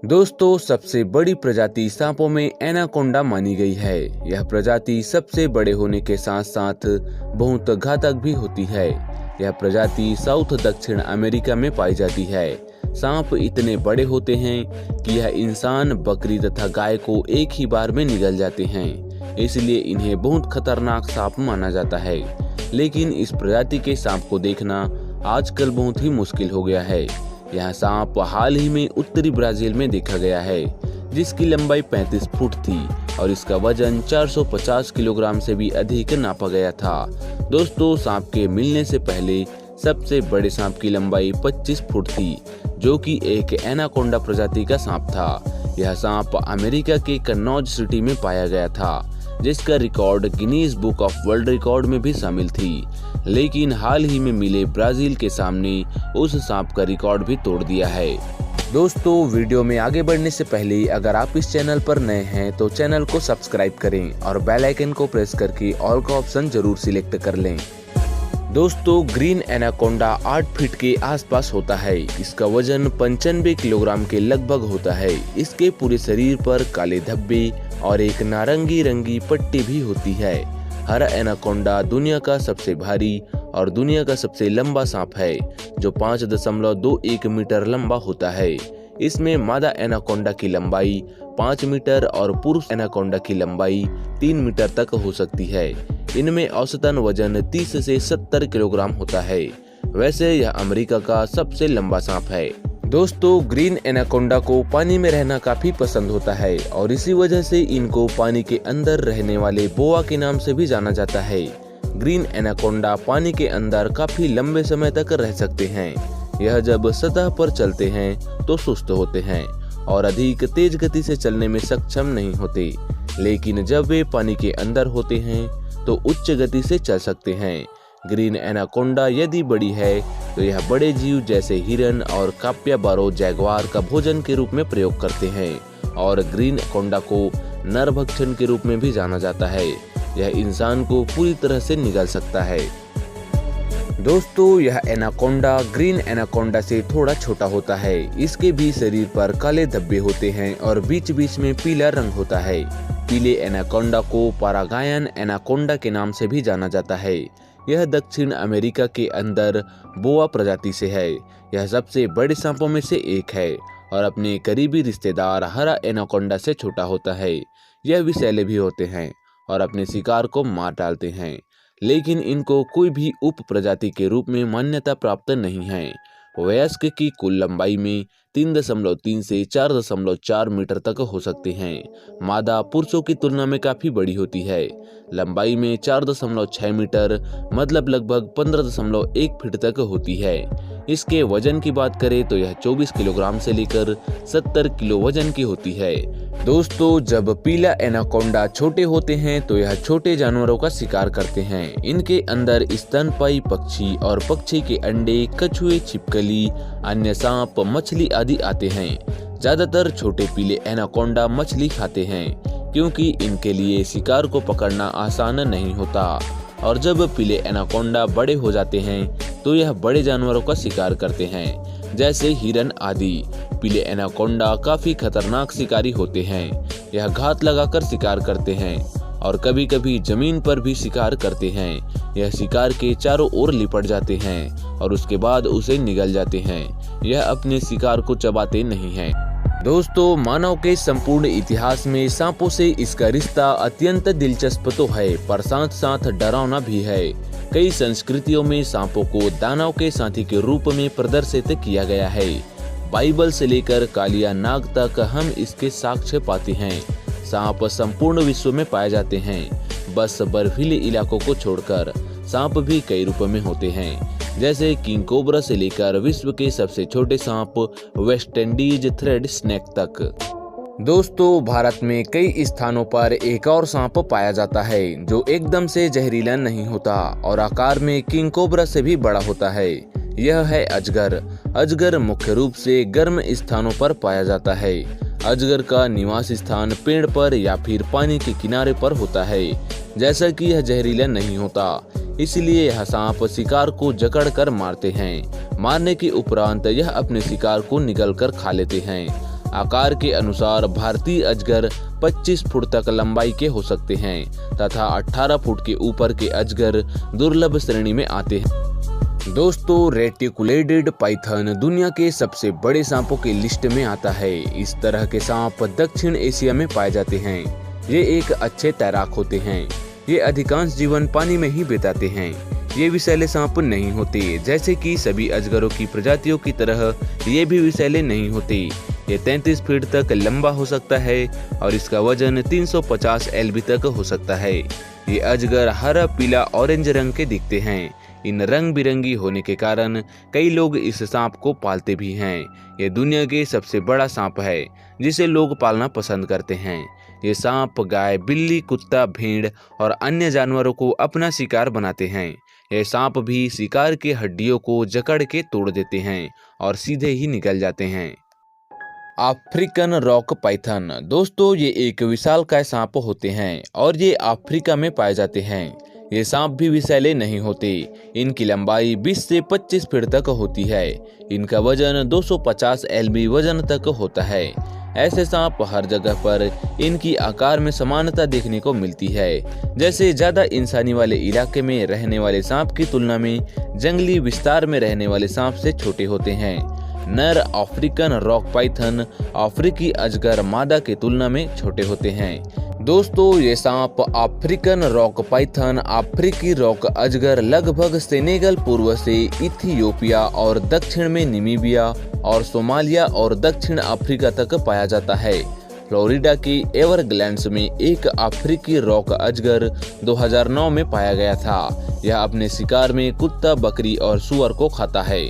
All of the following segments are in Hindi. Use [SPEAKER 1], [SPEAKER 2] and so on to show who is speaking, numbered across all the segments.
[SPEAKER 1] दोस्तों, सबसे बड़ी प्रजाति सांपों में एनाकोंडा मानी गई है। यह प्रजाति सबसे बड़े होने के साथ साथ बहुत घातक भी होती है। यह प्रजाति साउथ दक्षिण अमेरिका में पाई जाती है। सांप इतने बड़े होते हैं कि यह इंसान, बकरी तथा गाय को एक ही बार में निगल जाते हैं। इसलिए इन्हें बहुत खतरनाक सांप माना जाता है। लेकिन इस प्रजाति के सांप को देखना आजकल बहुत ही मुश्किल हो गया है। यह सांप हाल ही में उत्तरी ब्राजील में देखा गया है, जिसकी लंबाई 35 फुट थी और इसका वजन 450 किलोग्राम से भी अधिक नापा गया था। दोस्तों, सांप के मिलने से पहले सबसे बड़े सांप की लंबाई 25 फुट थी, जो कि एक एनाकोंडा प्रजाति का सांप था। यह सांप अमेरिका के कन्नौज सिटी में पाया गया था, जिसका record Guinness book of world record में भी शामिल थी। लेकिन हाल ही में मिले ब्राजील के सामने उस सांप का रिकॉर्ड भी तोड़ दिया है। दोस्तों, वीडियो में आगे बढ़ने से पहले अगर आप इस चैनल पर नए हैं तो चैनल को सब्सक्राइब करें और बेल आइकन को प्रेस करके ऑल का ऑप्शन जरूर सिलेक्ट कर लें। दोस्तों, ग्रीन एनाकोंडा 8 फीट के आसपास होता है। इसका वजन 95 किलोग्राम के लगभग होता है। इसके पूरे शरीर पर काले धब्बे और एक नारंगी रंगी पट्टी भी होती है। हरा एनाकोंडा दुनिया का सबसे भारी और दुनिया का सबसे लंबा सांप है, जो 5.21 मीटर लंबा होता है। इसमें मादा एनाकोंडा की लंबाई 5 मीटर और पुरुष एनाकोंडा की लंबाई 3 मीटर तक हो सकती है। इनमें औसतन वजन 30 से 70 किलोग्राम होता है। वैसे यह अमेरिका का सबसे लंबा सांप है। दोस्तों, ग्रीन एनाकोंडा को पानी में रहना काफी पसंद होता है और इसी वजह से इनको पानी के अंदर रहने वाले बोआ के नाम से भी जाना जाता है। ग्रीन एनाकोंडा पानी के अंदर काफी लंबे समय तक रह सकते हैं। यह जब सतह पर चलते हैं तो सुस्त होते हैं और अधिक तेज गति से चलने में सक्षम नहीं होते, लेकिन जब वे पानी के अंदर होते हैं तो उच्च गति से चल सकते हैं। ग्रीन एनाकोंडा यदि बड़ी है तो यह बड़े जीव जैसे हिरन और काप्याबारो जैगवार का भोजन के रूप में प्रयोग करते हैं और ग्रीन एनाकोंडा को नरभक्षण के रूप में भी जाना जाता है। यह इंसान को पूरी तरह से निगल सकता है। दोस्तों, यह एनाकोंडा ग्रीन एनाकोंडा से थोड़ा छोटा होता है। इसके भी शरीर पर काले धब्बे होते हैं और बीच बीच में पीला रंग होता है। पीले एनाकोंडा को पारागायन एनाकोंडा के नाम से भी जाना जाता है। यह दक्षिण अमेरिका के अंदर बोआ प्रजाति से है। यह सबसे बड़े सांपों में से एक है और अपने करीबी रिश्तेदार हरा एनाकोंडा से छोटा होता है। यह विषैले भी होते हैं और अपने शिकार को मार डालते हैं, लेकिन इनको कोई भी उप प्रजाति के रूप में मान्यता प्राप्त नहीं है। वयस्क की कुल लंबाई में 3.3 से 4.4 मीटर तक हो सकते हैं। मादा पुरुषों की तुलना में काफी बड़ी होती है। लंबाई में 4.6 मीटर मतलब लगभग 15.1 फीट तक होती है। इसके वजन की बात करें तो यह 24 किलोग्राम से लेकर 70 किलो वजन की होती है। दोस्तों, जब पीला एनाकोंडा छोटे होते हैं तो यह छोटे जानवरों का शिकार करते हैं। इनके अंदर स्तनपायी पक्षी और पक्षी के अंडे, कछुए, छिपकली, अन्य सांप, मछली आदि आते हैं। ज्यादातर छोटे पीले एनाकोंडा मछली खाते हैं, क्योंकि इनके लिए शिकार को पकड़ना आसान नहीं होता। और जब पीले एनाकोंडा बड़े हो जाते हैं तो यह बड़े जानवरों का शिकार करते हैं, जैसे हिरन आदि। पीले एनाकोंडा काफी खतरनाक शिकारी होते हैं। यह घात लगाकर शिकार करते हैं और कभी कभी जमीन पर भी शिकार करते हैं। यह शिकार के चारों ओर लिपट जाते हैं और उसके बाद उसे निगल जाते हैं। यह अपने शिकार को चबाते नहीं हैं। दोस्तों, मानव के संपूर्ण इतिहास में सांपों से इसका रिश्ता अत्यंत दिलचस्प तो है, पर साथ साथ डरावना भी है। कई संस्कृतियों में सांपों को दानव के साथी के रूप में प्रदर्शित किया गया है। बाइबल से लेकर कालिया नाग तक हम इसके साक्ष्य पाते हैं। सांप संपूर्ण विश्व में पाए जाते हैं, बस बर्फीले इलाकों को छोड़कर। सांप भी कई रूपों में होते हैं, जैसे किंग कोबरा से लेकर विश्व के सबसे छोटे सांप वेस्ट इंडीज थ्रेड स्नेक तक। दोस्तों, भारत में कई स्थानों पर एक और सांप पाया जाता है जो एकदम से जहरीला नहीं होता और आकार में किंग कोबरा से भी बड़ा होता है। यह है अजगर। अजगर मुख्य रूप से गर्म स्थानों पर पाया जाता है। अजगर का निवास स्थान पेड़ पर या फिर पानी के किनारे पर होता है। जैसा कि यह जहरीला नहीं होता, इसलिए यह सांप शिकार को जकड़ कर मारते हैं। मारने के उपरांत यह अपने शिकार को निगल कर खा लेते हैं। आकार के अनुसार भारतीय अजगर 25 फुट तक लंबाई के हो सकते हैं तथा 18 फुट के ऊपर के अजगर दुर्लभ श्रेणी में आते हैं। दोस्तों, रेटिकुलेटेड पाइथन दुनिया के सबसे बड़े सांपों की लिस्ट में आता है। इस तरह के सांप दक्षिण एशिया में पाए जाते हैं। ये एक अच्छे तैराक होते हैं। ये अधिकांश जीवन पानी में ही बिताते हैं। ये विषैले सांप नहीं होते, जैसे कि सभी अजगरों की प्रजातियों की तरह ये भी विषैले नहीं होते। ये 33 फीट तक लंबा हो सकता है और इसका वजन 350 LB तक हो सकता है। ये अजगर हरा, पीला, ऑरेंज रंग के दिखते हैं। इन रंग बिरंगी होने के कारण कई लोग इस सांप को पालते भी हैं। ये दुनिया के सबसे बड़ा सांप है जिसे लोग पालना पसंद करते हैं। ये सांप गाय, बिल्ली, कुत्ता, भेड़ और अन्य जानवरों को अपना शिकार बनाते हैं। ये सांप भी शिकार की हड्डियों को जकड़ के तोड़ देते हैं और सीधे ही निकल जाते हैं। African rock Python. दोस्तों, ये एक विशालकाय सांप होते हैं और ये अफ्रीका में पाए जाते हैं। ये सांप भी विषैले नहीं होते। इनकी लंबाई 20 से 25 फीट तक होती है। इनका वजन 250 LB वजन तक होता है। ऐसे सांप हर जगह पर इनकी आकार में समानता देखने को मिलती है। जैसे ज्यादा इंसानी वाले इलाके में रहने वाले सांप की तुलना में जंगली विस्तार में रहने वाले सांप से छोटे होते हैं। नर अफ्रीकन रॉक पाइथन अफ्रीकी अजगर मादा की तुलना में छोटे होते हैं। दोस्तों, ये सांप अफ्रीकन रॉक पाइथन अफ्रीकी रॉक अजगर लगभग सेनेगल पूर्व से इथियोपिया और दक्षिण में नामीबिया और सोमालिया और दक्षिण अफ्रीका तक पाया जाता है। फ्लोरिडा की एवरग्लैंड्स में एक अफ्रीकी रॉक अजगर 2009 में पाया गया था। यह अपने शिकार में कुत्ता, बकरी और सुअर को खाता है।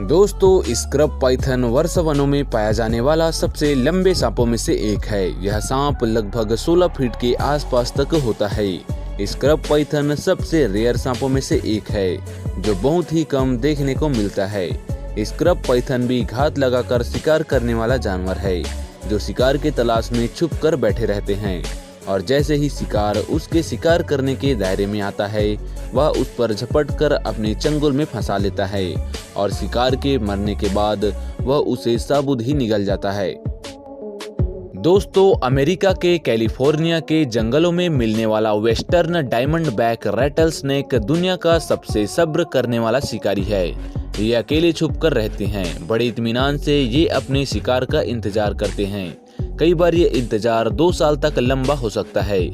[SPEAKER 1] दोस्तों, स्क्रब पाइथन वर्षावनों में पाया जाने वाला सबसे लंबे सांपों में से एक है। यह सांप लगभग 16 फीट के आसपास तक होता है। स्क्रब पाइथन सबसे रेयर सांपों में से एक है जो बहुत ही कम देखने को मिलता है। स्क्रब पाइथन भी घात लगाकर शिकार करने वाला जानवर है जो शिकार की तलाश में छुप कर बैठे रहते हैं और जैसे ही शिकार उसके शिकार करने के दायरे में आता है वह उस पर झपट कर अपने चंगुल में फंसा लेता है और शिकार के मरने के बाद वह उसे साबुत ही निगल जाता है। दोस्तों, अमेरिका के कैलिफोर्निया के जंगलों में मिलने वाला western diamondback rattlesnake दुनिया का सबसे सब्र करने वाला शिकारी है। ये अकेले छुप कर रहते हैं। बड़े इत्मीनान से ये अपने शिकार का इंतजार करते हैं। कई बार ये इंतजार 2 साल तक लंबा हो सकता है,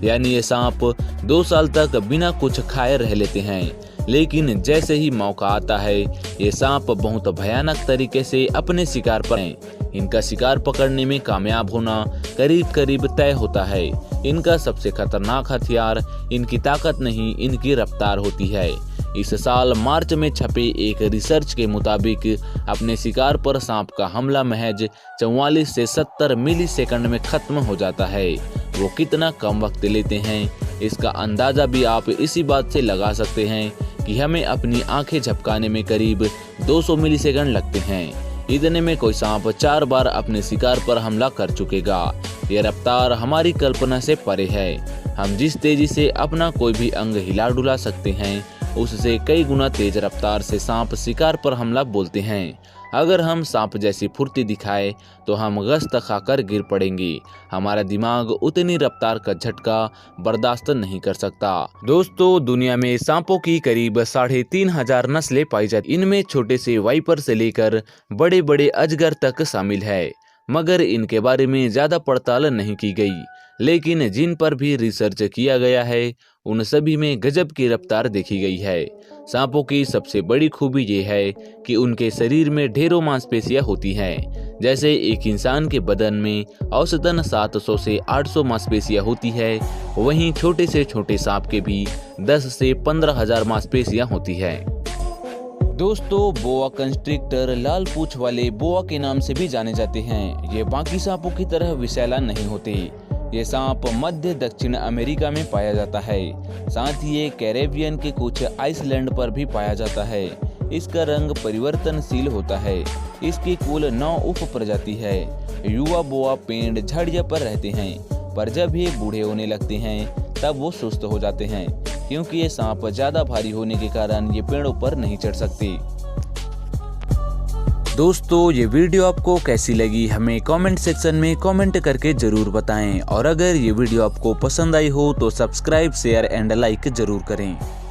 [SPEAKER 1] यानी ये सांप 2 साल तक बिना कुछ खाए रह लेते हैं। लेकिन जैसे ही मौका आता है ये सांप बहुत भयानक तरीके से अपने शिकार पर हैं। इनका शिकार पकड़ने में कामयाब होना करीब करीब तय होता है। इनका सबसे खतरनाक हथियार इनकी ताकत नहीं, इनकी रफ्तार होती है। इस साल मार्च में छपे एक रिसर्च के मुताबिक अपने शिकार पर सांप का हमला महज 44 से 70 मिली सेकंड में खत्म हो जाता है। वो कितना कम वक्त लेते हैं इसका अंदाजा भी आप इसी बात से लगा सकते हैं कि हमें अपनी आंखें झपकाने में करीब 200 मिली सेकंड लगते हैं। इतने में कोई सांप 4 बार अपने शिकार पर हमला कर चुकेगा। ये रफ्तार हमारी कल्पना से परे है। हम जिस तेजी से अपना कोई भी अंग हिला डुला सकते हैं उससे कई गुना तेज रफ्तार से सांप शिकार पर हमला बोलते हैं। अगर हम सांप जैसी फुर्ती दिखाए तो हम गश्त खाकर गिर पड़ेंगे। हमारा दिमाग उतनी रफ्तार का झटका बर्दाश्त नहीं कर सकता। दोस्तों, दुनिया में सांपों की करीब 3500 नस्लें पाई जाती। इनमें छोटे से वाइपर से लेकर बड़े बड़े अजगर तक शामिल है, मगर इनके बारे में ज्यादा पड़ताल नहीं की गई। लेकिन जिन पर भी रिसर्च किया गया है उन सभी में गजब की रफ्तार देखी गई है। सांपों की सबसे बड़ी खूबी ये है कि उनके शरीर में ढेरों मांसपेशियां होती हैं। जैसे एक इंसान के बदन में औसतन 700 से 800 मांसपेशियां होती है, वहीं छोटे से छोटे सांप के भी 10 से 15,000 मांसपेशियां होती है। दोस्तों, बोआ कंस्ट्रिक्टर लाल पूंछ वाले बोआ के नाम से भी जाने जाते हैं। ये बाकी सांपों की तरह विषैला नहीं होते। ये सांप मध्य दक्षिण अमेरिका में पाया जाता है। साथ ही ये कैरेबियन के कुछ आइसलैंड पर भी पाया जाता है। इसका रंग परिवर्तनशील होता है। इसकी कुल 9 उप प्रजाति है। युवा बोआ पेड़ झाड़ियों पर रहते हैं, पर जब ये बूढ़े होने लगते हैं तब वो सुस्त हो जाते हैं। क्योंकि ये सांप ज़्यादा भारी होने के कारण ये पेड़ों पर नहीं चढ़ सकते। दोस्तों, ये वीडियो आपको कैसी लगी हमें कमेंट सेक्शन में कमेंट करके ज़रूर बताएं और अगर ये वीडियो आपको पसंद आई हो तो सब्सक्राइब, शेयर एंड लाइक ज़रूर करें।